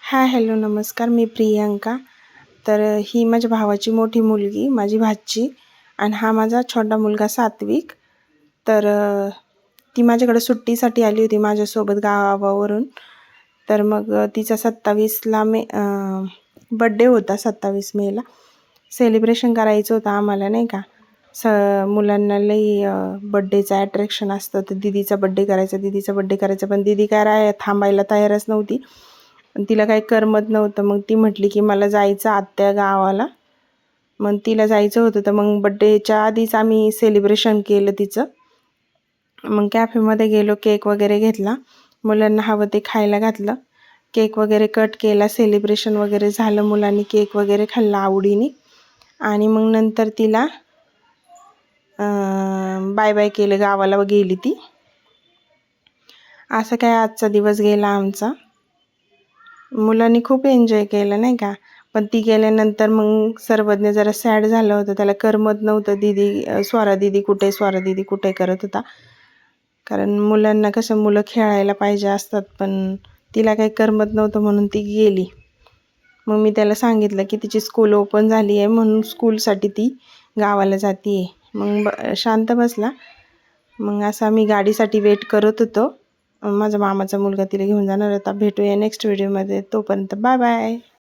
Hi hello नमस्कार, मी प्रियंका. तर ही माझ्या भावाची मोठी मुलगी, माझी भाची, आणि हा माझा छोटा मुलगा सात्विक. तर ती माझ्याकडे सुट्टीसाठी आली होती माझ्यासोबत गावावरून. तर मग तिचा 27 मे बड्डे होता. 27 मेला सेलिब्रेशन करायचं होतं आम्हाला, नाही का. मुलांना लई बड्डेचं अट्रॅक्शन असतं. तर दिदीचा बड्डे करायचा, पण दिदी काय थांबायला तयारच नव्हती. तिला काही करमत नव्हतं. मग ती म्हटली की मला जायचं आत्या गावाला. मग तिला जायचं होतं, तर मग बड्डेच्या आधीच आम्ही सेलिब्रेशन केलं तिचं. मग कॅफेमध्ये गेलो, केक वगैरे घेतला, मुलांना हवं ते खायला घातलं, केक वगैरे कट केला, सेलिब्रेशन वगैरे झालं, मुलांनी केक वगैरे खाल्ला आवडीने. आणि मग नंतर तिला बाय बाय केलं, गावाला गेली ती. असं काय आजचा दिवस गेला आमचा. मुलांनी खूप एन्जॉय केलं, नाही का. पण ती गेल्यानंतर मग सर्वज्ञ जरा सॅड झालं होतं, त्याला करमत नव्हतं. स्वरा दीदी कुठे करत होता. कारण मुलांना कसं, मुलं खेळायला पाहिजे असतात, पण तिला काही करमत नव्हतं म्हणून ती गेली. मग मी त्याला सांगितलं की तिची स्कूल ओपन झाली आहे, म्हणून स्कूलसाठी ती गावाला जाते आहे. मग शांत बसला. मग असं आम्ही गाडीसाठी वेट करत होतो. माझा मामाचा मुलगा तिला घेऊन जाणार होता. भेटूया नेक्स्ट व्हिडिओमध्ये. तोपर्यंत बाय बाय.